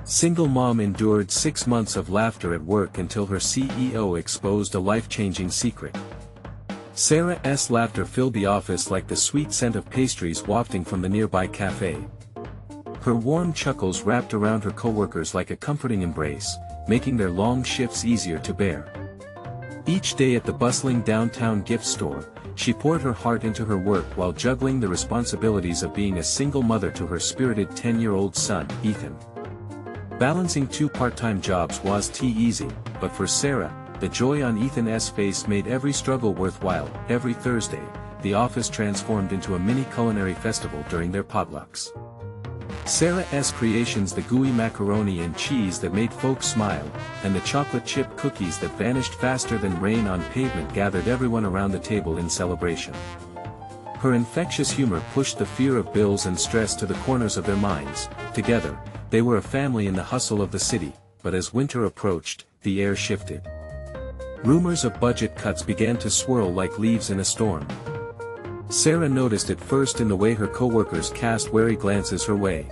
Single mom endured 6 months of laughter at work until her CEO exposed a life-changing secret. Sarah's laughter filled the office like the sweet scent of pastries wafting from the nearby cafe. Her warm chuckles wrapped around her coworkers like a comforting embrace, making their long shifts easier to bear. Each day at the bustling downtown gift store, she poured her heart into her work while juggling the responsibilities of being a single mother to her spirited 10-year-old son, Ethan. Balancing 2 part-time jobs wasn't easy, but for Sarah, the joy on Ethan's face made every struggle worthwhile. Every Thursday, the office transformed into a mini culinary festival during their potlucks. Sarah's creations, the gooey macaroni and cheese that made folks smile, and the chocolate chip cookies that vanished faster than rain on pavement, gathered everyone around the table in celebration. Her infectious humor pushed the fear of bills and stress to the corners of their minds. Together, they were a family in the hustle of the city, but as winter approached, the air shifted. Rumors of budget cuts began to swirl like leaves in a storm. Sarah noticed it first in the way her coworkers cast wary glances her way.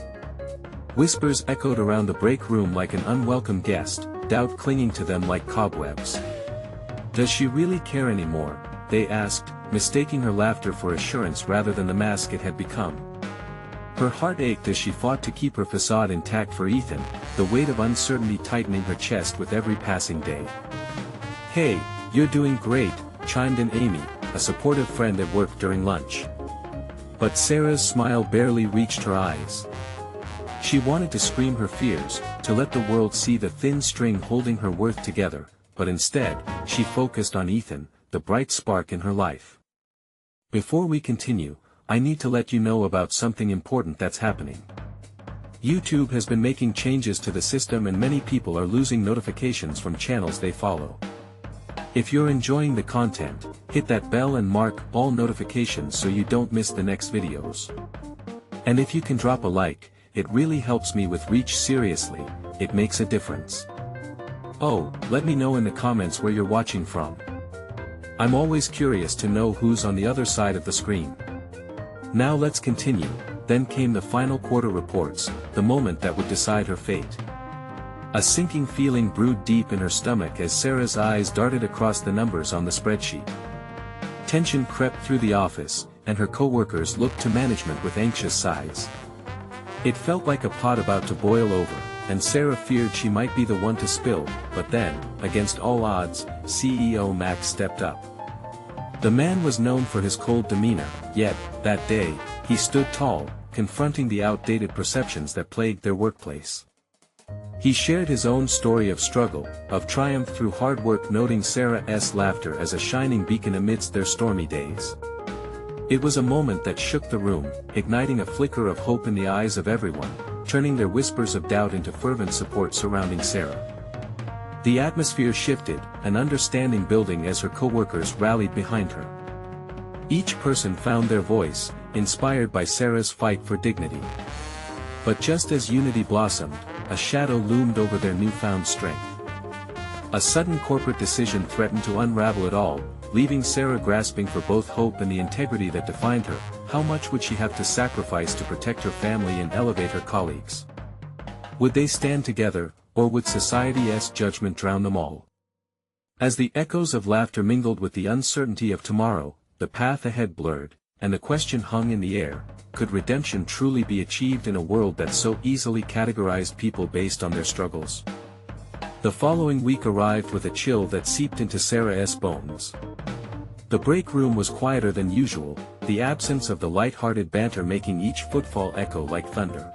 Whispers echoed around the break room like an unwelcome guest, doubt clinging to them like cobwebs. "Does she really care anymore?" they asked, mistaking her laughter for assurance rather than the mask it had become. Her heart ached as she fought to keep her facade intact for Ethan, the weight of uncertainty tightening her chest with every passing day. "Hey, you're doing great," chimed in Amy, a supportive friend at work during lunch. But Sarah's smile barely reached her eyes. She wanted to scream her fears, to let the world see the thin string holding her worth together, but instead, she focused on Ethan, the bright spark in her life. Before we continue, I need to let you know about something important that's happening. YouTube has been making changes to the system and many people are losing notifications from channels they follow. If you're enjoying the content, hit that bell and mark all notifications so you don't miss the next videos. And if you can drop a like, it really helps me with reach. Seriously, it makes a difference. Oh, let me know in the comments where you're watching from. I'm always curious to know who's on the other side of the screen. Now let's continue. Then came the final quarter reports, the moment that would decide her fate. A sinking feeling brewed deep in her stomach as Sarah's eyes darted across the numbers on the spreadsheet. Tension crept through the office, and her coworkers looked to management with anxious sighs. It felt like a pot about to boil over, and Sarah feared she might be the one to spill, but then, against all odds, CEO Max stepped up. The man was known for his cold demeanor, yet, that day, he stood tall, confronting the outdated perceptions that plagued their workplace. He shared his own story of struggle, of triumph through hard work, noting Sarah's laughter as a shining beacon amidst their stormy days. It was a moment that shook the room, igniting a flicker of hope in the eyes of everyone, turning their whispers of doubt into fervent support surrounding Sarah. The atmosphere shifted, an understanding building as her coworkers rallied behind her. Each person found their voice, inspired by Sarah's fight for dignity. But just as unity blossomed, a shadow loomed over their newfound strength. A sudden corporate decision threatened to unravel it all, leaving Sarah grasping for both hope and the integrity that defined her. How much would she have to sacrifice to protect her family and elevate her colleagues? Would they stand together, or would society's judgment drown them all? As the echoes of laughter mingled with the uncertainty of tomorrow, the path ahead blurred, and the question hung in the air: could redemption truly be achieved in a world that so easily categorized people based on their struggles? The following week arrived with a chill that seeped into Sarah's bones. The break room was quieter than usual, the absence of the light-hearted banter making each footfall echo like thunder.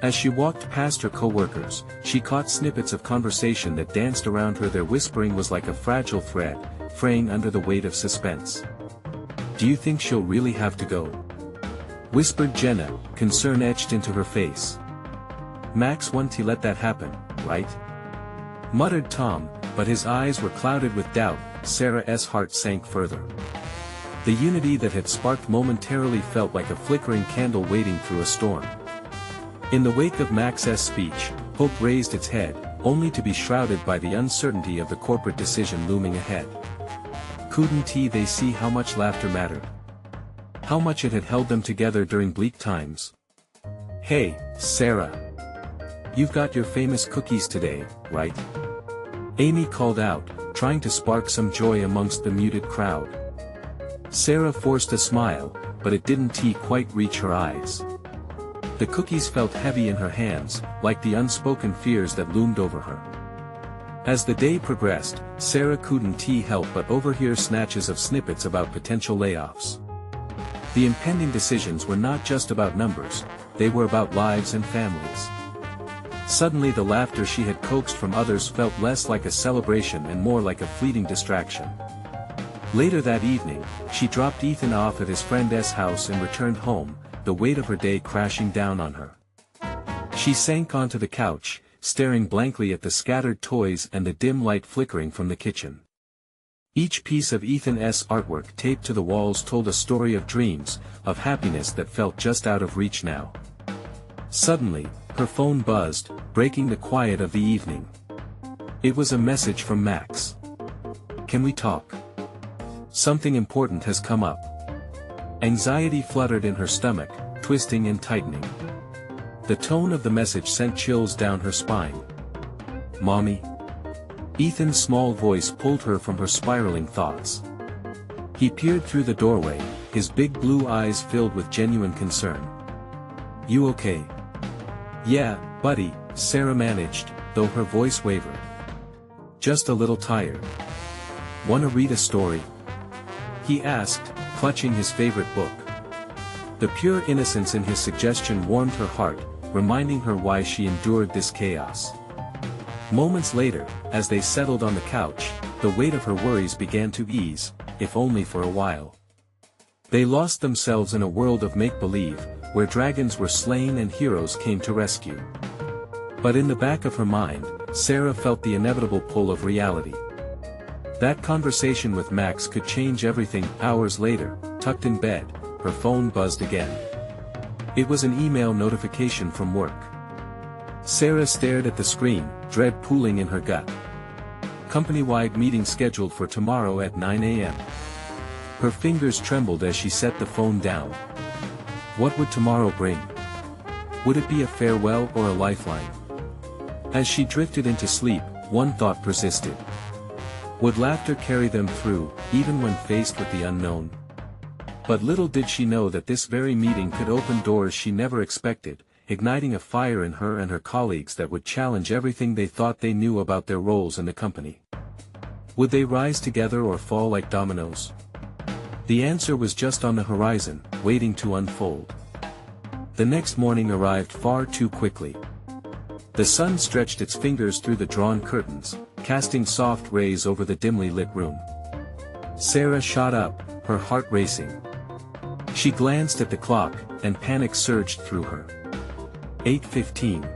As she walked past her coworkers, she caught snippets of conversation that danced around her. Their whispering was like a fragile thread, fraying under the weight of suspense. "Do you think she'll really have to go?" whispered Jenna, concern etched into her face. "Max won't he let that happen, right?" muttered Tom, but his eyes were clouded with doubt. Sarah's heart sank further. The unity that had sparked momentarily felt like a flickering candle waiting through a storm. In the wake of Max's speech, hope raised its head, only to be shrouded by the uncertainty of the corporate decision looming ahead. Couldn't they see how much laughter mattered? How much it had held them together during bleak times? "Hey, Sarah. You've got your famous cookies today, right? Amy called out, trying to spark some joy amongst the muted crowd. Sarah forced a smile, but it didn't quite reach her eyes. The cookies felt heavy in her hands, like the unspoken fears that loomed over her. As the day progressed, Sarah couldn't help but overhear snatches of snippets about potential layoffs. The impending decisions were not just about numbers, they were about lives and families. Suddenly the laughter she had coaxed from others felt less like a celebration and more like a fleeting distraction. Later that evening, she dropped Ethan off at his friend's house and returned home, the weight of her day crashing down on her. She sank onto the couch, staring blankly at the scattered toys and the dim light flickering from the kitchen. Each piece of Ethan's artwork taped to the walls told a story of dreams, of happiness that felt just out of reach now. Suddenly, her phone buzzed, breaking the quiet of the evening. It was a message from Max. "Can we talk? Something important has come up." Anxiety fluttered in her stomach, twisting and tightening. The tone of the message sent chills down her spine. "Mommy?" Ethan's small voice pulled her from her spiraling thoughts. He peered through the doorway, his big blue eyes filled with genuine concern. "You okay?" "Yeah, buddy," Sarah managed, though her voice wavered. "Just a little tired." "Wanna read a story?" he asked, clutching his favorite book. The pure innocence in his suggestion warmed her heart, reminding her why she endured this chaos. Moments later, as they settled on the couch, the weight of her worries began to ease, if only for a while. They lost themselves in a world of make-believe, where dragons were slain and heroes came to rescue. But in the back of her mind, Sarah felt the inevitable pull of reality. That conversation with Max could change everything. Hours later, tucked in bed, her phone buzzed again. It was an email notification from work. Sarah stared at the screen, dread pooling in her gut. Company-wide meeting scheduled for tomorrow at 9 a.m. Her fingers trembled as she set the phone down. What would tomorrow bring? Would it be a farewell or a lifeline? As she drifted into sleep, one thought persisted. Would laughter carry them through, even when faced with the unknown? But little did she know that this very meeting could open doors she never expected, igniting a fire in her and her colleagues that would challenge everything they thought they knew about their roles in the company. Would they rise together or fall like dominoes? The answer was just on the horizon, waiting to unfold. The next morning arrived far too quickly. The sun stretched its fingers through the drawn curtains, casting soft rays over the dimly lit room. Sarah shot up, her heart racing. She glanced at the clock, and panic surged through her. 8:15.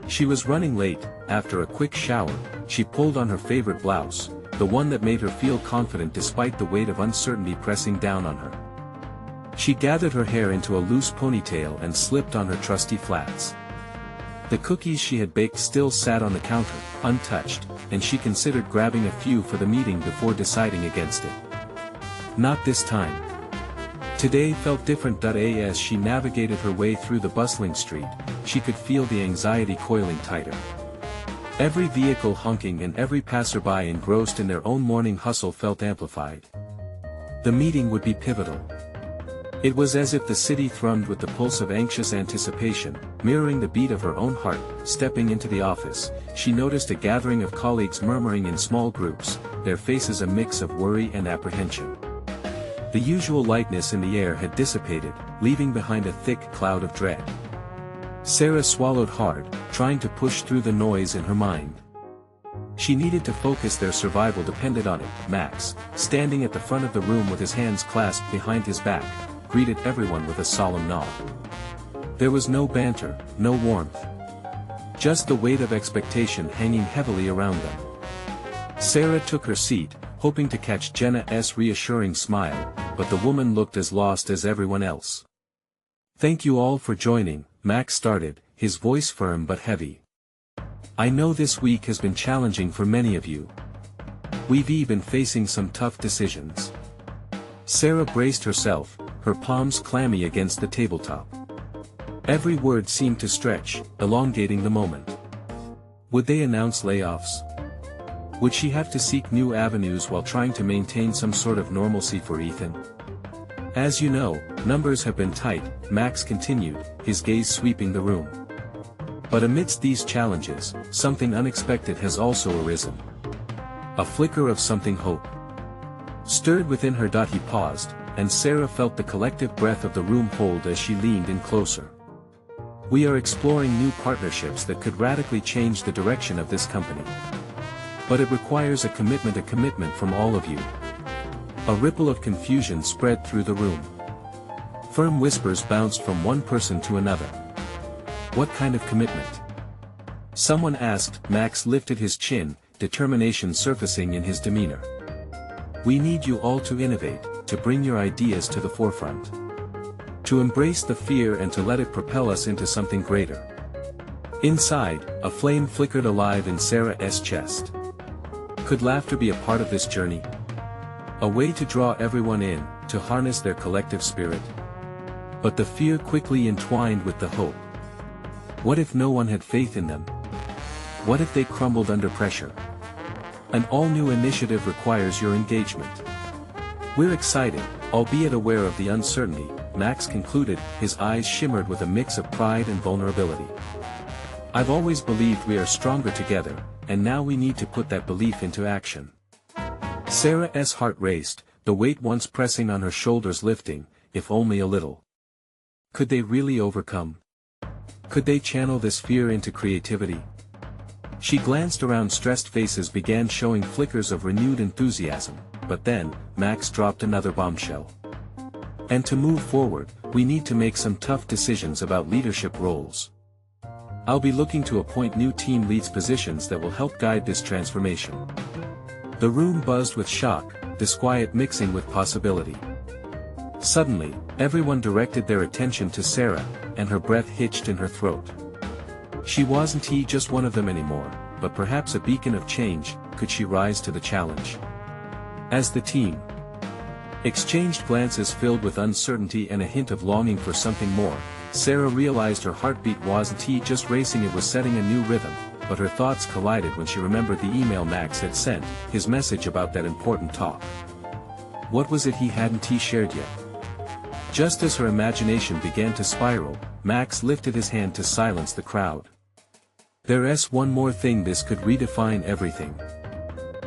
She was running late. After a quick shower, she pulled on her favorite blouse, the one that made her feel confident despite the weight of uncertainty pressing down on her. She gathered her hair into a loose ponytail and slipped on her trusty flats. The cookies she had baked still sat on the counter, untouched, and she considered grabbing a few for the meeting before deciding against it. Not this time. Today felt different. As she navigated her way through the bustling street, she could feel the anxiety coiling tighter. Every vehicle honking and every passerby engrossed in their own morning hustle felt amplified. The meeting would be pivotal. It was as if the city thrummed with the pulse of anxious anticipation, mirroring the beat of her own heart. Stepping into the office, she noticed a gathering of colleagues murmuring in small groups, their faces a mix of worry and apprehension. The usual lightness in the air had dissipated, leaving behind a thick cloud of dread. Sarah swallowed hard, trying to push through the noise in her mind. She needed to focus. Their survival depended on it. Max, standing at the front of the room with his hands clasped behind his back, greeted everyone with a solemn nod. There was no banter, no warmth. Just the weight of expectation hanging heavily around them. Sarah took her seat, hoping to catch Jenna's reassuring smile, but the woman looked as lost as everyone else. "Thank you all for joining," Max started, his voice firm but heavy. "I know this week has been challenging for many of you. We've been facing some tough decisions." Sarah braced herself, her palms clammy against the tabletop. Every word seemed to stretch, elongating the moment. Would they announce layoffs? Would she have to seek new avenues while trying to maintain some sort of normalcy for Ethan? As you know, numbers have been tight, Max continued, his gaze sweeping the room. But amidst these challenges, something unexpected has also arisen. A flicker of something hope. Stirred within her. He paused, and Sarah felt the collective breath of the room hold as she leaned in closer. We are exploring new partnerships that could radically change the direction of this company. But it requires a commitment from all of you. A ripple of confusion spread through the room. Firm whispers bounced from one person to another. What kind of commitment? Someone asked. Max lifted his chin, determination surfacing in his demeanor. We need you all to innovate, to bring your ideas to the forefront. To embrace the fear and to let it propel us into something greater. Inside, a flame flickered alive in Sarah's chest. Could laughter be a part of this journey? A way to draw everyone in, to harness their collective spirit? But the fear quickly entwined with the hope. What if no one had faith in them? What if they crumbled under pressure? An all-new initiative requires your engagement. We're excited, albeit aware of the uncertainty, Max concluded, his eyes shimmered with a mix of pride and vulnerability. I've always believed we are stronger together, and now we need to put that belief into action. Sarah's heart raced, the weight once pressing on her shoulders lifting, if only a little. Could they really overcome? Could they channel this fear into creativity? She glanced around. Stressed faces began showing flickers of renewed enthusiasm, but then, Max dropped another bombshell. And to move forward, we need to make some tough decisions about leadership roles. I'll be looking to appoint new team leads positions that will help guide this transformation. The room buzzed with shock, disquiet mixing with possibility. Suddenly, everyone directed their attention to Sarah, and her breath hitched in her throat. She wasn't just one of them anymore, but perhaps a beacon of change. Could she rise to the challenge? As the team exchanged glances filled with uncertainty and a hint of longing for something more, Sarah realized her heartbeat wasn't just racing, it was setting a new rhythm, but her thoughts collided when she remembered the email Max had sent, his message about that important talk. What was it he hadn't shared yet? Just as her imagination began to spiral, Max lifted his hand to silence the crowd. There's one more thing. This could redefine everything.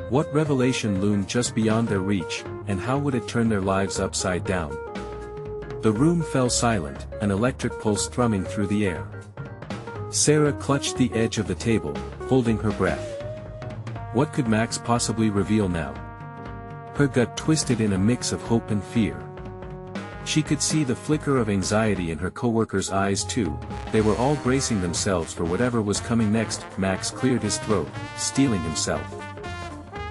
What revelation loomed just beyond their reach, and how would it turn their lives upside down? The room fell silent, an electric pulse thrumming through the air. Sarah clutched the edge of the table, holding her breath. What could Max possibly reveal now? Her gut twisted in a mix of hope and fear. She could see the flicker of anxiety in her coworkers' eyes too. They were all bracing themselves for whatever was coming next. Max cleared his throat, steeling himself.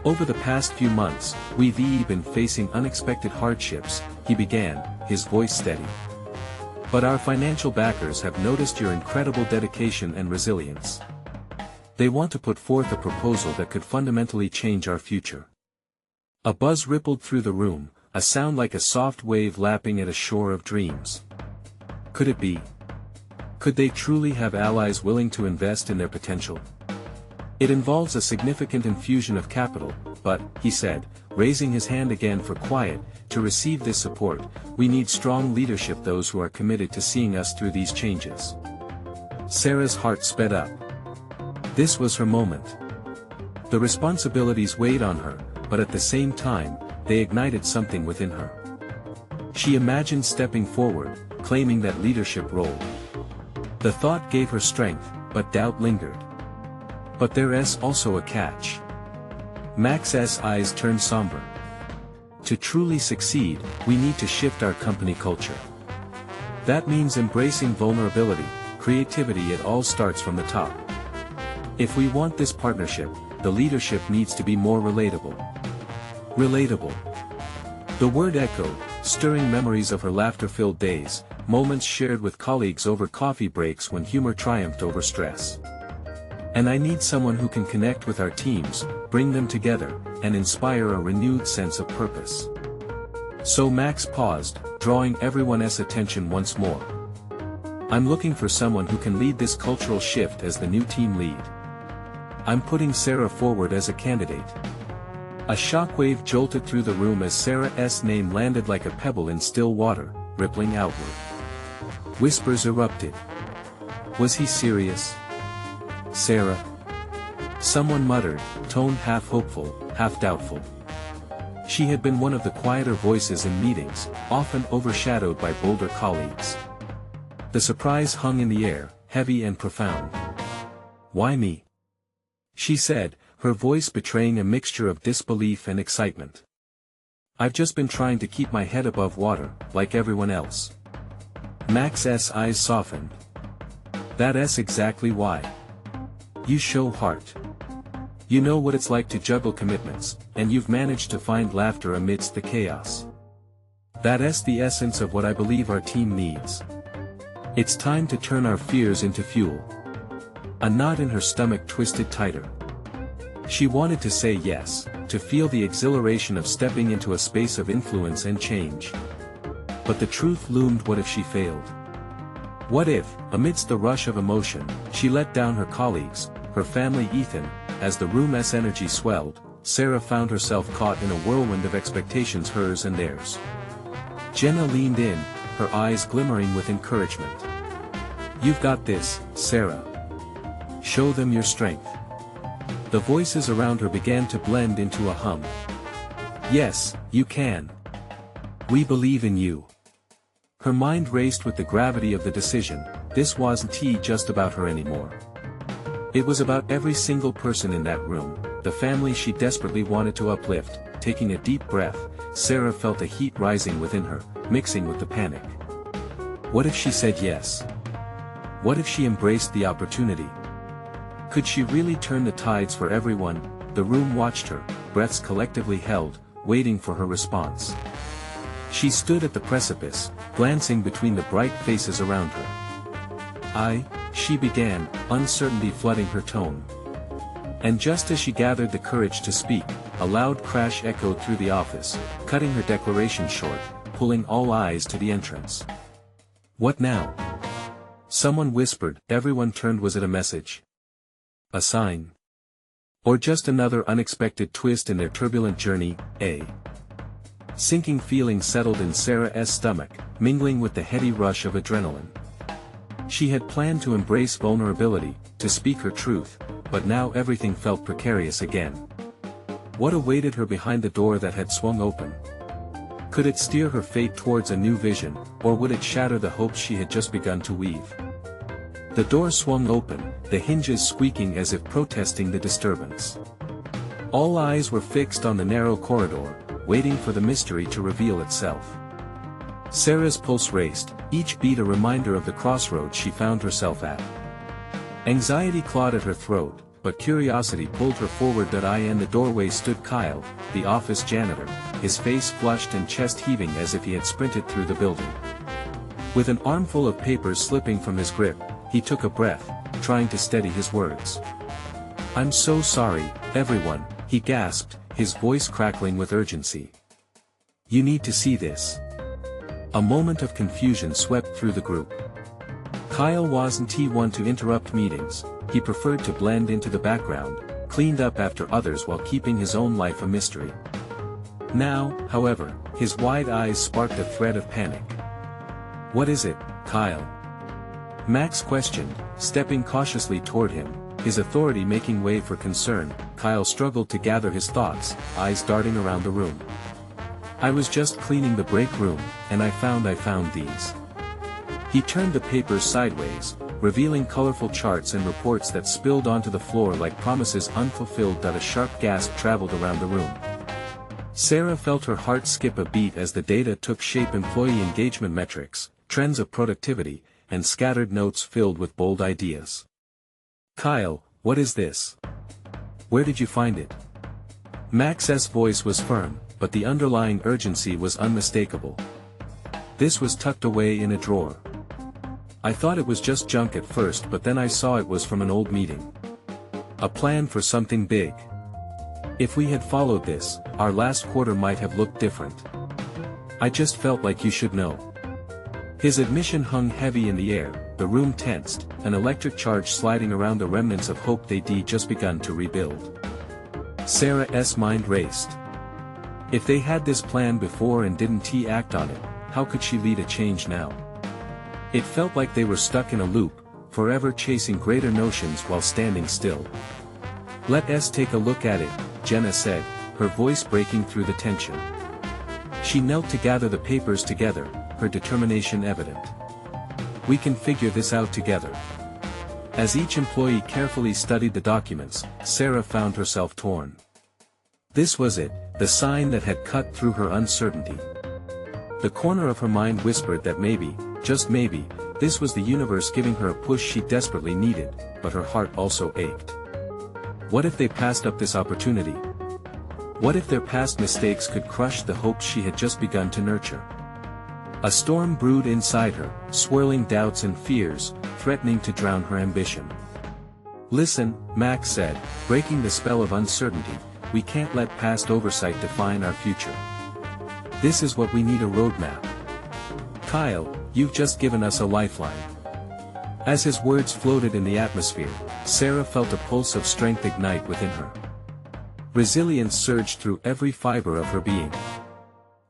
Over the past few months, we've been facing unexpected hardships, he began, his voice steady. But our financial backers have noticed your incredible dedication and resilience. They want to put forth a proposal that could fundamentally change our future. A buzz rippled through the room, a sound like a soft wave lapping at a shore of dreams. Could it be? Could they truly have allies willing to invest in their potential? It involves a significant infusion of capital, but, he said, raising his hand again for quiet, to receive this support, we need strong leadership, those who are committed to seeing us through these changes. Sarah's heart sped up. This was her moment. The responsibilities weighed on her, but at the same time, they ignited something within her. She imagined stepping forward, claiming that leadership role. The thought gave her strength, but doubt lingered. But there's also a catch. Max's eyes turned somber. To truly succeed, we need to shift our company culture. That means embracing vulnerability, creativity. It all starts from the top. If we want this partnership, the leadership needs to be more relatable. Relatable. The word echoed, stirring memories of her laughter-filled days, moments shared with colleagues over coffee breaks when humor triumphed over stress. And I need someone who can connect with our teams, bring them together, and inspire a renewed sense of purpose. So Max paused, drawing everyone's attention once more. I'm looking for someone who can lead this cultural shift as the new team lead. I'm putting Sarah forward as a candidate." A shockwave jolted through the room as Sarah's name landed like a pebble in still water, rippling outward. Whispers erupted. Was he serious? Sarah? Someone muttered, tone half hopeful, half doubtful. She had been one of the quieter voices in meetings, often overshadowed by bolder colleagues. The surprise hung in the air, heavy and profound. "Why me?" she said, her voice betraying a mixture of disbelief and excitement. "I've just been trying to keep my head above water, like everyone else." Max's eyes softened. "That's exactly why. You show heart. You know what it's like to juggle commitments, and you've managed to find laughter amidst the chaos. That's the essence of what I believe our team needs. It's time to turn our fears into fuel." A knot in her stomach twisted tighter. She wanted to say yes, to feel the exhilaration of stepping into a space of influence and change. But the truth loomed. What if she failed? What if, amidst the rush of emotion, she let down her colleagues, her family? Ethan, as the room's energy swelled, Sarah found herself caught in a whirlwind of expectations, hers and theirs. Jenna leaned in, her eyes glimmering with encouragement. "You've got this, Sarah. Show them your strength." The voices around her began to blend into a hum. "Yes, you can. We believe in you." Her mind raced with the gravity of the decision. This wasn't just about her anymore. It was about every single person in that room, the family she desperately wanted to uplift. Taking a deep breath, Sarah felt a heat rising within her, mixing with the panic. What if she said yes? What if she embraced the opportunity? Could she really turn the tides for everyone? The room watched her, breaths collectively held, waiting for her response. She stood at the precipice, glancing between the bright faces around her. She began, uncertainty flooding her tone. And just as she gathered the courage to speak, a loud crash echoed through the office, cutting her declaration short, pulling all eyes to the entrance. "What now?" someone whispered. Everyone turned. Was it a message? A sign? Or just another unexpected twist in their turbulent journey? A sinking feeling settled in Sarah's stomach, mingling with the heady rush of adrenaline. She had planned to embrace vulnerability, to speak her truth, but now everything felt precarious again. What awaited her behind the door that had swung open? Could it steer her fate towards a new vision, or would it shatter the hopes she had just begun to weave? The door swung open, the hinges squeaking as if protesting the disturbance. All eyes were fixed on the narrow corridor, waiting for the mystery to reveal itself. Sarah's pulse raced, each beat a reminder of the crossroads she found herself at. Anxiety clawed at her throat, but curiosity pulled her forward. In the doorway stood Kyle, the office janitor, his face flushed and chest heaving as if he had sprinted through the building. With an armful of papers slipping from his grip, he took a breath, trying to steady his words. "I'm so sorry, everyone," he gasped, his voice crackling with urgency. "You need to see this." A moment of confusion swept through the group. Kyle wasn't one to interrupt meetings. He preferred to blend into the background, cleaned up after others while keeping his own life a mystery. Now, however, his wide eyes sparked a thread of panic. "What is it, Kyle?" Max questioned, stepping cautiously toward him, his authority making way for concern. Kyle struggled to gather his thoughts, eyes darting around the room. "I was just cleaning the break room, and I found these." He turned the papers sideways, revealing colorful charts and reports that spilled onto the floor like promises unfulfilled. A sharp gasp traveled around the room. Sarah felt her heart skip a beat as the data took shape: employee engagement metrics, trends of productivity, and scattered notes filled with bold ideas. "Kyle, what is this? Where did you find it?" Max's voice was firm, but the underlying urgency was unmistakable. "This was tucked away in a drawer. I thought it was just junk at first, but then I saw it was from an old meeting. A plan for something big. If we had followed this, our last quarter might have looked different. I just felt like you should know." His admission hung heavy in the air, the room tensed, an electric charge sliding around the remnants of hope they'd just begun to rebuild. Sarah's mind raced. If they had this plan before and didn't act on it, how could she lead a change now? It felt like they were stuck in a loop, forever chasing greater notions while standing still. "Let's take a look at it," Jenna said, her voice breaking through the tension. She knelt to gather the papers together, her determination evident. "We can figure this out together." As each employee carefully studied the documents, Sarah found herself torn. This was it, the sign that had cut through her uncertainty. The corner of her mind whispered that maybe, just maybe, this was the universe giving her a push she desperately needed, but her heart also ached. What if they passed up this opportunity? What if their past mistakes could crush the hopes she had just begun to nurture? A storm brewed inside her, swirling doubts and fears, threatening to drown her ambition. "Listen," Max said, breaking the spell of uncertainty, "we can't let past oversight define our future. This is what we need: a roadmap. Kyle, you've just given us a lifeline." As his words floated in the atmosphere, Sarah felt a pulse of strength ignite within her. Resilience surged through every fiber of her being.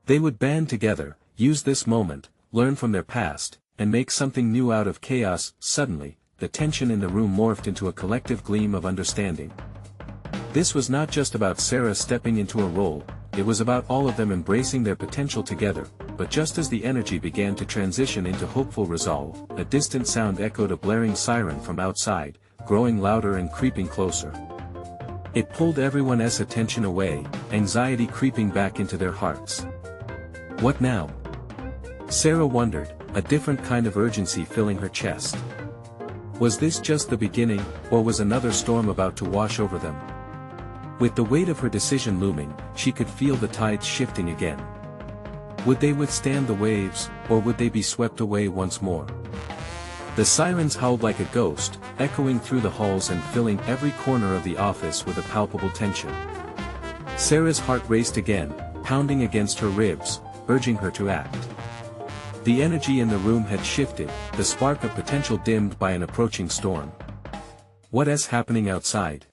They would band together, use this moment, learn from their past, and make something new out of chaos. Suddenly, the tension in the room morphed into a collective gleam of understanding. This was not just about Sarah stepping into a role, it was about all of them embracing their potential together. But just as the energy began to transition into hopeful resolve, a distant sound echoed, a blaring siren from outside, growing louder and creeping closer. It pulled everyone's attention away, anxiety creeping back into their hearts. What now? Sarah wondered, a different kind of urgency filling her chest. Was this just the beginning, or was another storm about to wash over them? With the weight of her decision looming, she could feel the tides shifting again. Would they withstand the waves, or would they be swept away once more? The sirens howled like a ghost, echoing through the halls and filling every corner of the office with a palpable tension. Sarah's heart raced again, pounding against her ribs, urging her to act. The energy in the room had shifted, the spark of potential dimmed by an approaching storm. "What's happening outside?"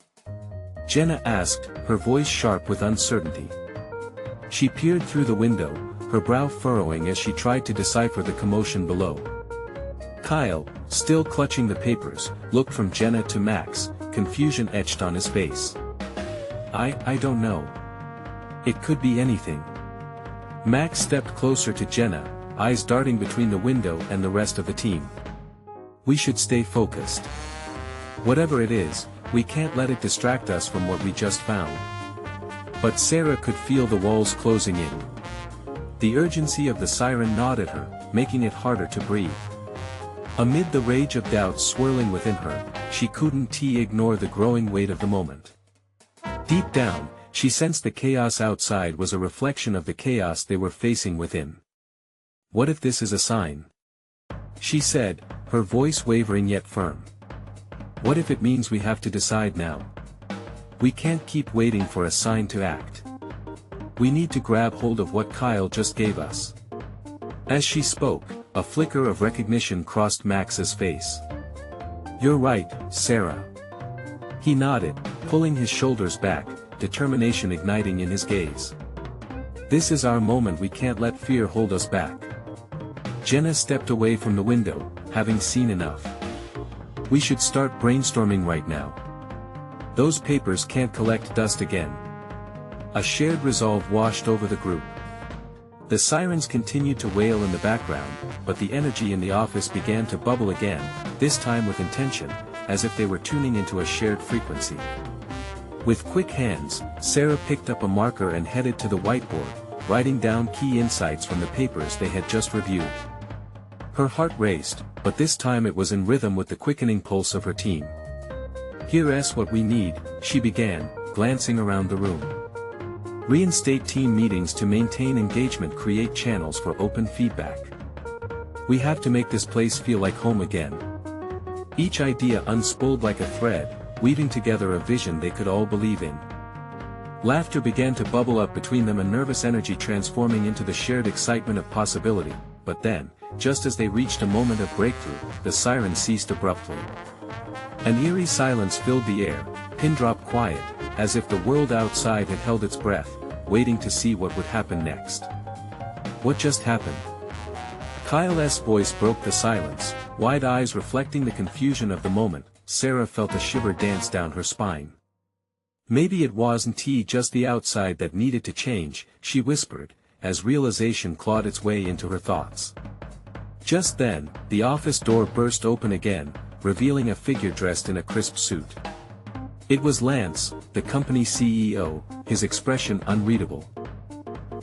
Jenna asked, her voice sharp with uncertainty. She peered through the window, her brow furrowing as she tried to decipher the commotion below. Kyle, still clutching the papers, looked from Jenna to Max, confusion etched on his face. I don't know. It could be anything." Max stepped closer to Jenna, eyes darting between the window and the rest of the team. "We should stay focused. Whatever it is, we can't let it distract us from what we just found." But Sarah could feel the walls closing in. The urgency of the siren gnawed at her, making it harder to breathe. Amid the rage of doubts swirling within her, she couldn't ignore the growing weight of the moment. Deep down, she sensed the chaos outside was a reflection of the chaos they were facing within. "What if this is a sign?" she said, her voice wavering yet firm. "What if it means we have to decide now? We can't keep waiting for a sign to act. We need to grab hold of what Kyle just gave us." As she spoke, a flicker of recognition crossed Max's face. "You're right, Sarah." He nodded, pulling his shoulders back, determination igniting in his gaze. "This is our moment, we can't let fear hold us back." Jenna stepped away from the window, having seen enough. "We should start brainstorming right now. Those papers can't collect dust again." A shared resolve washed over the group. The sirens continued to wail in the background, but the energy in the office began to bubble again, this time with intention, as if they were tuning into a shared frequency. With quick hands, Sarah picked up a marker and headed to the whiteboard, writing down key insights from the papers they had just reviewed. Her heart raced, but this time it was in rhythm with the quickening pulse of her team. "Here's what we need," she began, glancing around the room. "Reinstate team meetings to maintain engagement, create channels for open feedback. We have to make this place feel like home again." Each idea unspooled like a thread, weaving together a vision they could all believe in. Laughter began to bubble up between them, a nervous energy transforming into the shared excitement of possibility. but then, just as they reached a moment of breakthrough, the siren ceased abruptly. An eerie silence filled the air, pin-drop quiet, as if the world outside had held its breath, waiting to see what would happen next. What just happened? Kyle's voice broke the silence, wide eyes reflecting the confusion of the moment. Sarah felt a shiver dance down her spine. Maybe it wasn't just the outside that needed to change, she whispered, as realization clawed its way into her thoughts. Just then, the office door burst open again, revealing a figure dressed in a crisp suit. It was Lance, the company CEO, his expression unreadable.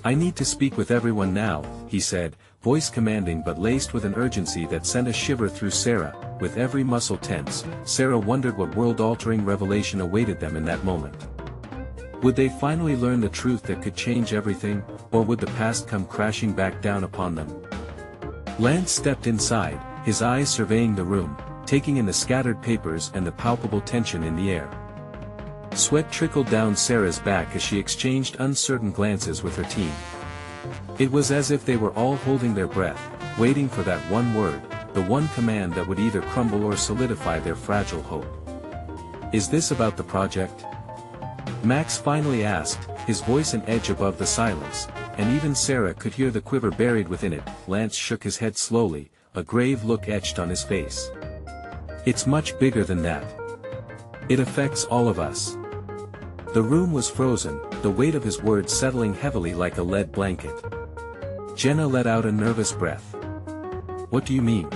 "I need to speak with everyone now," he said, voice commanding but laced with an urgency that sent a shiver through Sarah. With every muscle tense, Sarah wondered what world-altering revelation awaited them in that moment. Would they finally learn the truth that could change everything, or would the past come crashing back down upon them? Lance stepped inside, his eyes surveying the room, taking in the scattered papers and the palpable tension in the air. Sweat trickled down Sarah's back as she exchanged uncertain glances with her team. It was as if they were all holding their breath, waiting for that one word, the one command that would either crumble or solidify their fragile hope. "Is this about the project?" Max finally asked, his voice an edge above the silence, and even Sarah could hear the quiver buried within it. Lance shook his head slowly, a grave look etched on his face. "It's much bigger than that. It affects all of us." The room was frozen, the weight of his words settling heavily like a lead blanket. Jenna let out a nervous breath. "What do you mean?"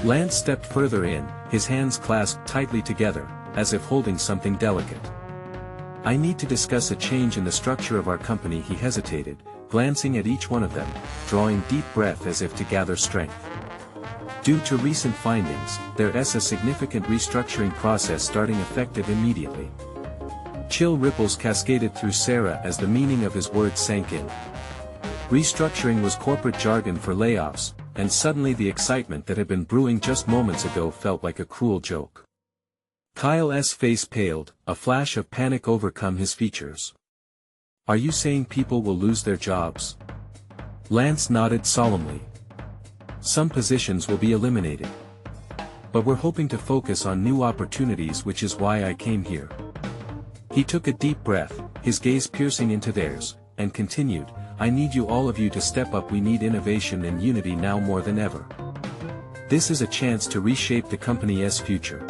Lance stepped further in, his hands clasped tightly together, as if holding something delicate. "I need to discuss a change in the structure of our company." He hesitated, glancing at each one of them, drawing deep breath as if to gather strength. "Due to recent findings, there is a significant restructuring process starting effective immediately." Chill ripples cascaded through Sarah as the meaning of his words sank in. Restructuring was corporate jargon for layoffs, and suddenly the excitement that had been brewing just moments ago felt like a cruel joke. Kyle's face paled, a flash of panic overcome his features. "Are you saying people will lose their jobs?" Lance nodded solemnly. "Some positions will be eliminated. But we're hoping to focus on new opportunities, which is why I came here." He took a deep breath, his gaze piercing into theirs, and continued, "I need you, all of you, to step up. We need innovation and unity now more than ever. This is a chance to reshape the company's future."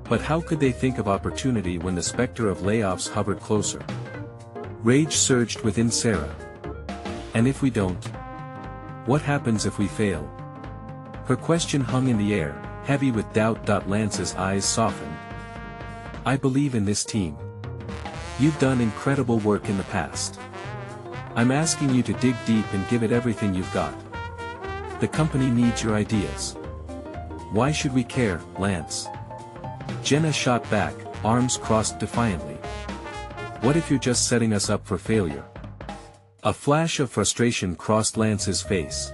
But how could they think of opportunity when the specter of layoffs hovered closer? Rage surged within Sarah. "And if we don't? What happens if we fail?" Her question hung in the air, heavy with doubt. Lance's eyes softened. "I believe in this team. You've done incredible work in the past. I'm asking you to dig deep and give it everything you've got. The company needs your ideas." "Why should we care, Lance?" Jenna shot back, arms crossed defiantly. "What if you're just setting us up for failure?" A flash of frustration crossed Lance's face.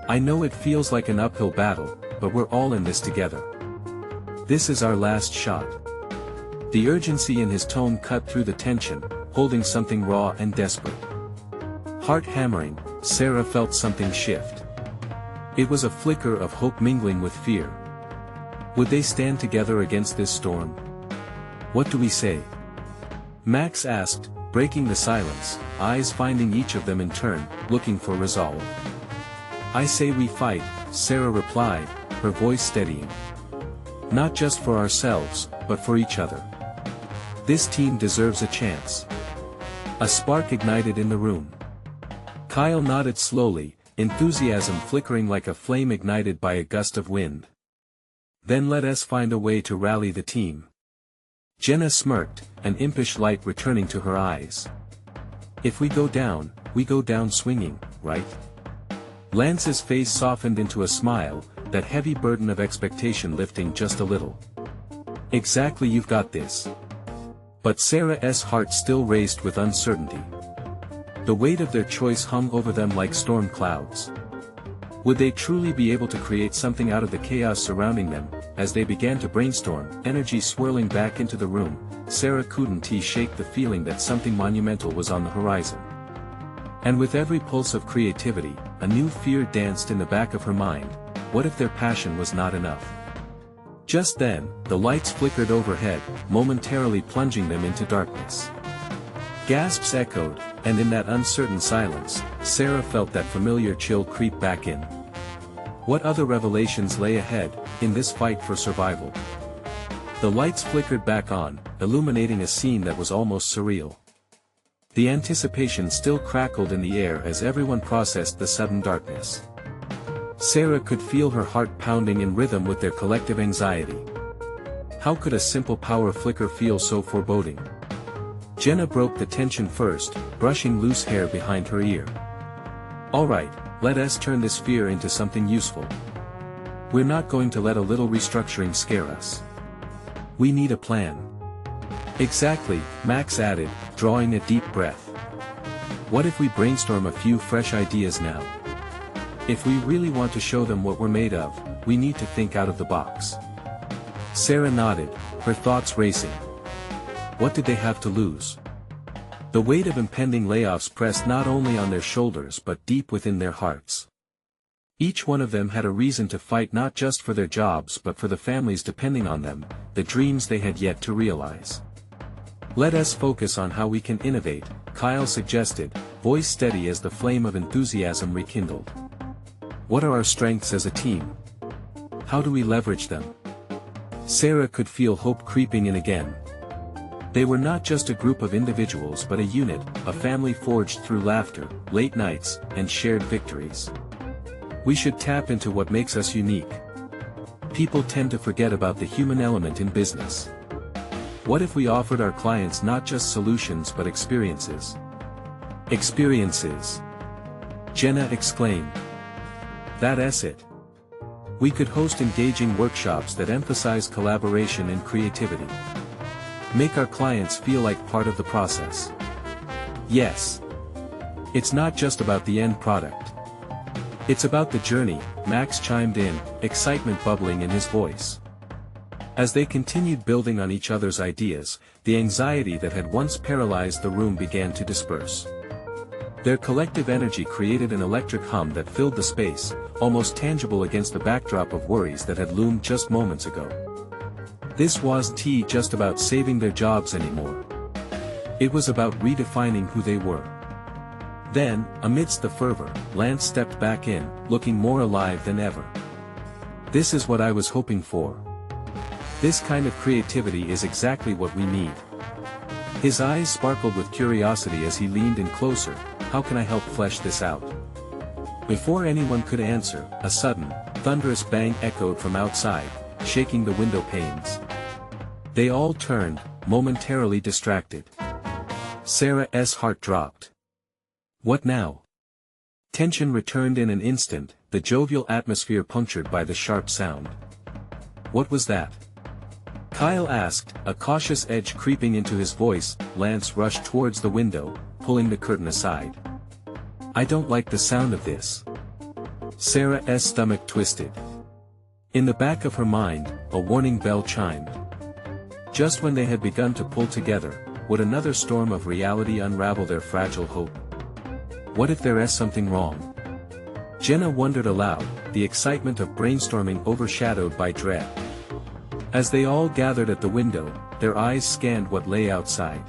"I know it feels like an uphill battle, but we're all in this together. This is our last shot." The urgency in his tone cut through the tension, holding something raw and desperate. Heart hammering, Sarah felt something shift. It was a flicker of hope mingling with fear. Would they stand together against this storm? "What do we say?" Max asked, breaking the silence, eyes finding each of them in turn, looking for resolve. "I say we fight," Sarah replied, her voice steadying. "Not just for ourselves, but for each other. This team deserves a chance." A spark ignited in the room. Kyle nodded slowly, enthusiasm flickering like a flame ignited by a gust of wind. "Then let us find a way to rally the team." Jenna smirked, an impish light returning to her eyes. "If we go down swinging, right?" Lance's face softened into a smile, that heavy burden of expectation lifting just a little. "Exactly, you've got this." But Sarah's heart still raced with uncertainty. The weight of their choice hung over them like storm clouds. Would they truly be able to create something out of the chaos surrounding them? As they began to brainstorm, energy swirling back into the room, Sarah couldn't shake the feeling that something monumental was on the horizon. And with every pulse of creativity, a new fear danced in the back of her mind. What if their passion was not enough? Just then, the lights flickered overhead, momentarily plunging them into darkness. Gasps echoed, and in that uncertain silence, Sarah felt that familiar chill creep back in. What other revelations lay ahead, in this fight for survival? The lights flickered back on, illuminating a scene that was almost surreal. The anticipation still crackled in the air as everyone processed the sudden darkness. Sarah could feel her heart pounding in rhythm with their collective anxiety. How could a simple power flicker feel so foreboding? Jenna broke the tension first, brushing loose hair behind her ear. "All right, let us turn this fear into something useful. We're not going to let a little restructuring scare us. We need a plan." "Exactly," Max added, drawing a deep breath. "What if we brainstorm a few fresh ideas now? If we really want to show them what we're made of, we need to think out of the box." Sarah nodded, her thoughts racing. What did they have to lose? The weight of impending layoffs pressed not only on their shoulders but deep within their hearts. Each one of them had a reason to fight, not just for their jobs but for the families depending on them, the dreams they had yet to realize. "Let us focus on how we can innovate," Kyle suggested, voice steady as the flame of enthusiasm rekindled. "What are our strengths as a team? How do we leverage them?" Sarah could feel hope creeping in again. They were not just a group of individuals but a unit, a family forged through laughter, late nights, and shared victories. "We should tap into what makes us unique. People tend to forget about the human element in business. What if we offered our clients not just solutions but experiences?" "Experiences!" Jenna exclaimed. "That's it. We could host engaging workshops that emphasize collaboration and creativity. Make our clients feel like part of the process." "Yes. It's not just about the end product. It's about the journey," Max chimed in, excitement bubbling in his voice. As they continued building on each other's ideas, the anxiety that had once paralyzed the room began to disperse. Their collective energy created an electric hum that filled the space, almost tangible against the backdrop of worries that had loomed just moments ago. This wasn't just about saving their jobs anymore. It was about redefining who they were. Then, amidst the fervor, Lance stepped back in, looking more alive than ever. "This is what I was hoping for. This kind of creativity is exactly what we need." His eyes sparkled with curiosity as he leaned in closer. "How can I help flesh this out?" Before anyone could answer, a sudden, thunderous bang echoed from outside, shaking the window panes. They all turned, momentarily distracted. Sarah's heart dropped. What now? Tension returned in an instant, the jovial atmosphere punctured by the sharp sound. "What was that?" Kyle asked, a cautious edge creeping into his voice. Lance rushed towards the window, pulling the curtain aside. "I don't like the sound of this." Sarah's stomach twisted. In the back of her mind, a warning bell chimed. Just when they had begun to pull together, would another storm of reality unravel their fragile hope? What if there is something wrong? Jenna wondered aloud, the excitement of brainstorming overshadowed by dread. As they all gathered at the window, their eyes scanned what lay outside.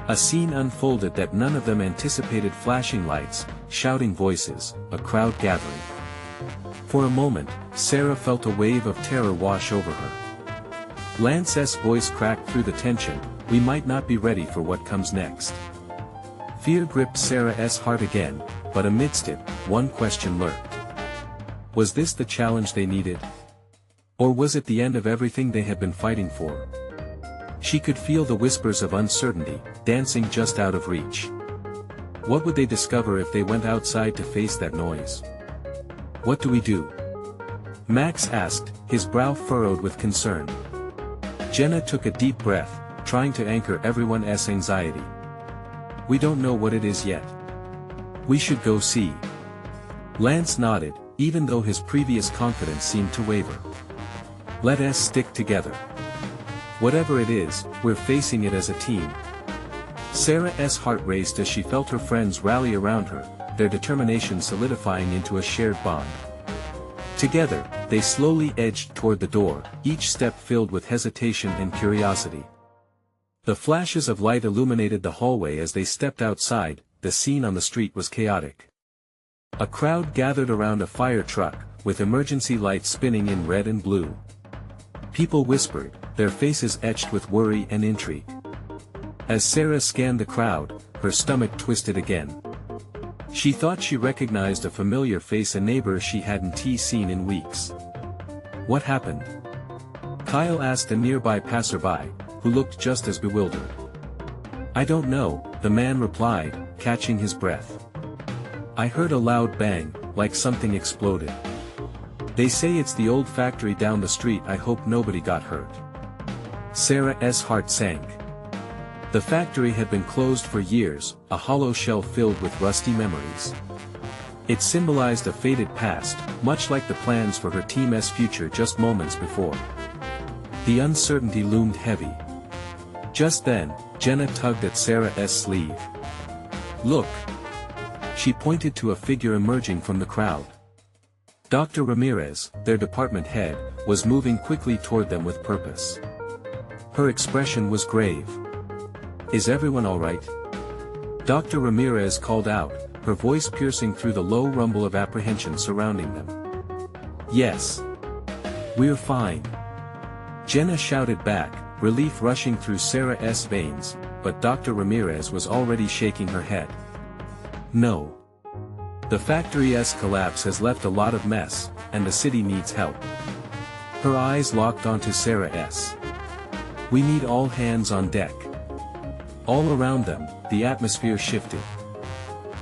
A scene unfolded that none of them anticipated: flashing lights, shouting voices, a crowd gathering. For a moment, Sarah felt a wave of terror wash over her. Lance's voice cracked through the tension, "We might not be ready for what comes next." Fear gripped Sarah's heart again, but amidst it, one question lurked. Was this the challenge they needed? Or was it the end of everything they had been fighting for? She could feel the whispers of uncertainty, dancing just out of reach. What would they discover if they went outside to face that noise? "What do we do?" Max asked, his brow furrowed with concern. Jenna took a deep breath, trying to anchor everyone's anxiety. "We don't know what it is yet. We should go see." Lance nodded, even though his previous confidence seemed to waver. "Let us stick together. Whatever it is, we're facing it as a team." Sarah's heart raced as she felt her friends rally around her, their determination solidifying into a shared bond. Together, they slowly edged toward the door, each step filled with hesitation and curiosity. The flashes of light illuminated the hallway as they stepped outside. The scene on the street was chaotic. A crowd gathered around a fire truck, with emergency lights spinning in red and blue. People whispered, their faces etched with worry and intrigue. As Sarah scanned the crowd, her stomach twisted again. She thought she recognized a familiar face, a neighbor she hadn't seen in weeks. What happened? Kyle asked a nearby passerby, who looked just as bewildered. I don't know, the man replied, catching his breath. I heard a loud bang, like something exploded. They say it's the old factory down the street. I hope nobody got hurt. Sarah's heart sank. The factory had been closed for years, a hollow shell filled with rusty memories. It symbolized a faded past, much like the plans for her team's future just moments before. The uncertainty loomed heavy. Just then, Jenna tugged at Sarah's sleeve. Look! She pointed to a figure emerging from the crowd. Dr. Ramirez, their department head, was moving quickly toward them with purpose. Her expression was grave. Is everyone all right? Dr. Ramirez called out, her voice piercing through the low rumble of apprehension surrounding them. Yes. We're fine. Jenna shouted back, relief rushing through Sarah's veins, but Dr. Ramirez was already shaking her head. No. The factory's collapse has left a lot of mess, and the city needs help. Her eyes locked onto Sarah's. We need all hands on deck. All around them, the atmosphere shifted.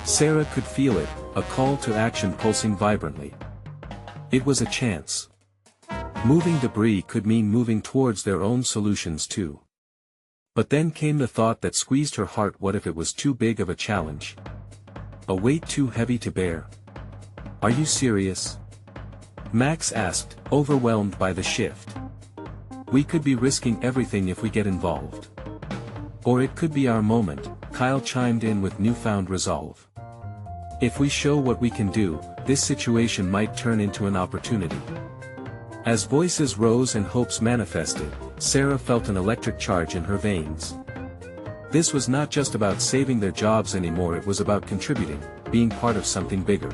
Sarah could feel it, a call to action pulsing vibrantly. It was a chance. Moving debris could mean moving towards their own solutions too. But then came the thought that squeezed her heart: what if it was too big of a challenge? A weight too heavy to bear? Are you serious? Max asked, overwhelmed by the shift. We could be risking everything if we get involved. Or it could be our moment, Kyle chimed in with newfound resolve. If we show what we can do, this situation might turn into an opportunity. As voices rose and hopes manifested, Sarah felt an electric charge in her veins. This was not just about saving their jobs anymore, it was about contributing, being part of something bigger.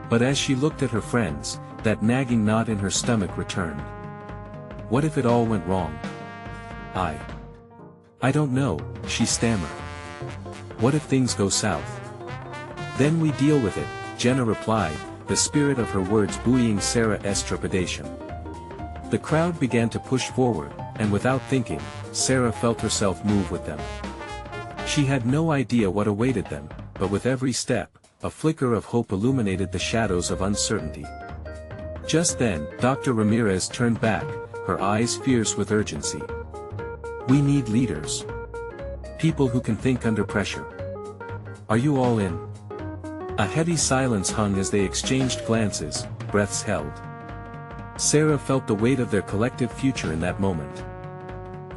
But as she looked at her friends, that nagging knot in her stomach returned. What if it all went wrong? I don't know, she stammered. What if things go south? Then we deal with it, Jenna replied, the spirit of her words buoying Sarah's trepidation. The crowd began to push forward, and without thinking, Sarah felt herself move with them. She had no idea what awaited them, but with every step, a flicker of hope illuminated the shadows of uncertainty. Just then, Dr. Ramirez turned back, her eyes fierce with urgency. We need leaders. People who can think under pressure. Are you all in? A heavy silence hung as they exchanged glances, breaths held. Sarah felt the weight of their collective future in that moment.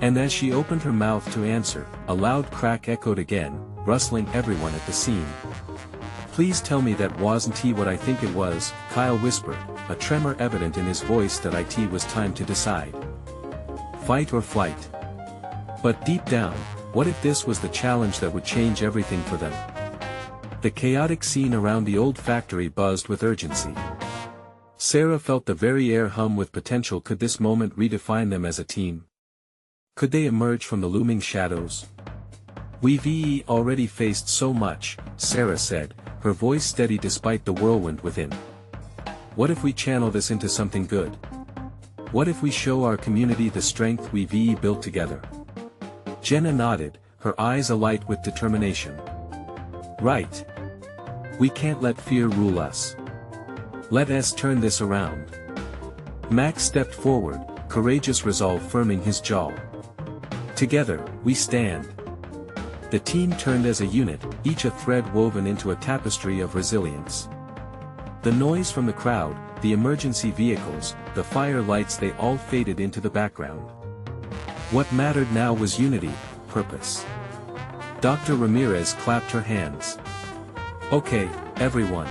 And as she opened her mouth to answer, a loud crack echoed again, rustling everyone at the scene. Please tell me that wasn't what I think it was, Kyle whispered, a tremor evident in his voice that it was time to decide. Fight or flight. But deep down, what if this was the challenge that would change everything for them? The chaotic scene around the old factory buzzed with urgency. Sarah felt the very air hum with potential. Could this moment redefine them as a team? Could they emerge from the looming shadows? We've already faced so much, Sarah said, her voice steady despite the whirlwind within. What if we channel this into something good? What if we show our community the strength we've built together? Jenna nodded, her eyes alight with determination. Right. We can't let fear rule us. Let us turn this around. Max stepped forward, courageous resolve firming his jaw. Together, we stand. The team turned as a unit, each a thread woven into a tapestry of resilience. The noise from the crowd, the emergency vehicles, the fire lights, they all faded into the background. What mattered now was unity, purpose. Dr. Ramirez clapped her hands. Okay, everyone.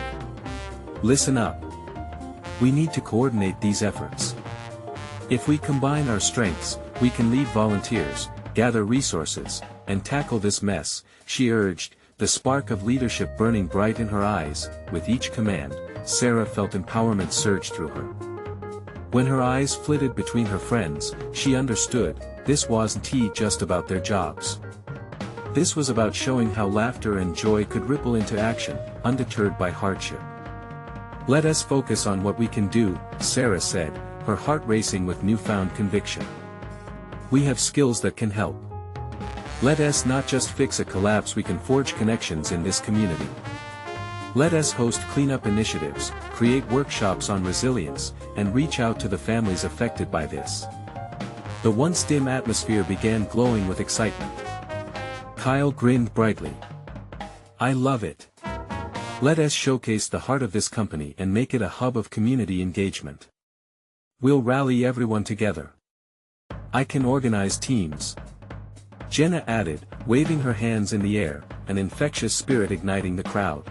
Listen up. We need to coordinate these efforts. If we combine our strengths, we can lead volunteers, gather resources, and tackle this mess, she urged, the spark of leadership burning bright in her eyes. With each command, Sarah felt empowerment surge through her. When her eyes flitted between her friends, she understood, this wasn't just about their jobs. This was about showing how laughter and joy could ripple into action, undeterred by hardship. Let us focus on what we can do, Sarah said, her heart racing with newfound conviction. We have skills that can help. Let us not just fix a collapse, we can forge connections in this community. Let us host cleanup initiatives, create workshops on resilience, and reach out to the families affected by this. The once dim atmosphere began glowing with excitement. Kyle grinned brightly. I love it. Let us showcase the heart of this company and make it a hub of community engagement. We'll rally everyone together. I can organize teams. Jenna added, waving her hands in the air, an infectious spirit igniting the crowd.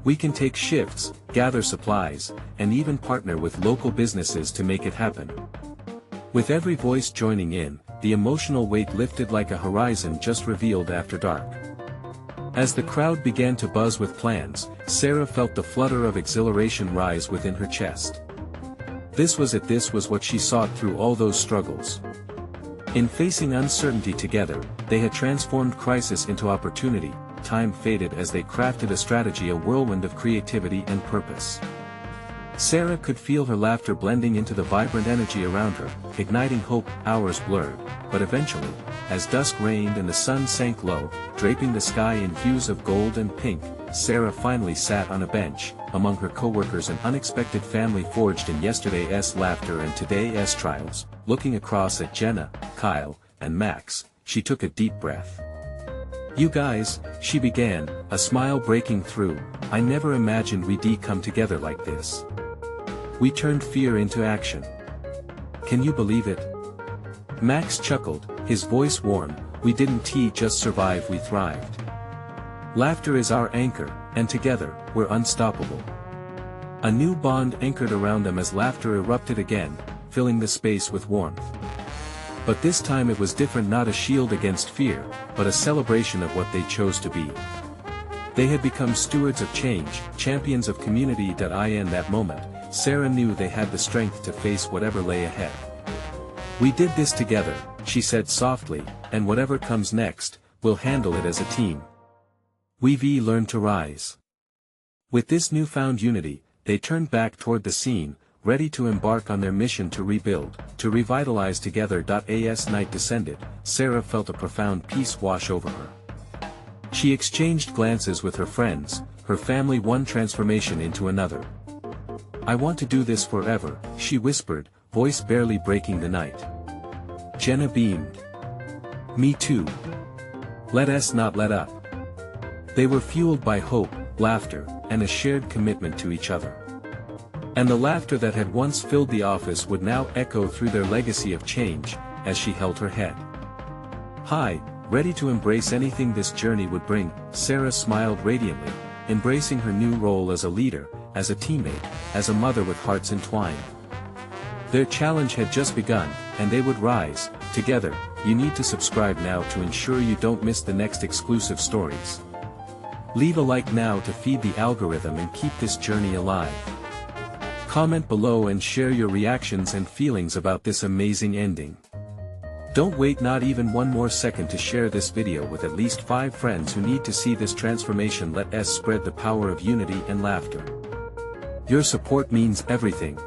We can take shifts, gather supplies, and even partner with local businesses to make it happen. With every voice joining in, the emotional weight lifted like a horizon just revealed after dark. As the crowd began to buzz with plans, Sarah felt the flutter of exhilaration rise within her chest. This was what she sought through all those struggles. In facing uncertainty together, they had transformed crisis into opportunity. Time faded as they crafted a strategy, a whirlwind of creativity and purpose. Sarah could feel her laughter blending into the vibrant energy around her, igniting hope. Hours blurred, but eventually, as dusk reigned and the sun sank low, draping the sky in hues of gold and pink, Sarah finally sat on a bench. Among her co-workers, an unexpected family forged in yesterday's laughter and today's trials. Looking across at Jenna, Kyle, and Max, she took a deep breath. You guys, she began, a smile breaking through, I never imagined we'd come together like this. We turned fear into action. Can you believe it? Max chuckled, his voice warm, we didn't just survive, we thrived. Laughter is our anchor, and together, we're unstoppable. A new bond anchored around them as laughter erupted again, filling the space with warmth. But this time it was different, not a shield against fear, but a celebration of what they chose to be. They had become stewards of change, champions of community. In that moment, Sarah knew they had the strength to face whatever lay ahead. We did this together, she said softly, and whatever comes next, we'll handle it as a team. We've learned to rise. With this newfound unity, they turned back toward the scene, ready to embark on their mission to rebuild, to revitalize together. As night descended, Sarah felt a profound peace wash over her. She exchanged glances with her friends, her family, one transformation into another. I want to do this forever, she whispered, voice barely breaking the night. Jenna beamed. Me too. Let us not let up. They were fueled by hope, laughter, and a shared commitment to each other. And the laughter that had once filled the office would now echo through their legacy of change. As she held her head high, ready to embrace anything this journey would bring, Sarah smiled radiantly, embracing her new role as a leader, as a teammate, as a mother with hearts entwined. Their challenge had just begun, and they would rise, together. You need to subscribe now to ensure you don't miss the next exclusive stories. Leave a like now to feed the algorithm and keep this journey alive. Comment below and share your reactions and feelings about this amazing ending. Don't wait not even one more second to share this video with at least 5 friends who need to see this transformation. Let us spread the power of unity and laughter. Your support means everything.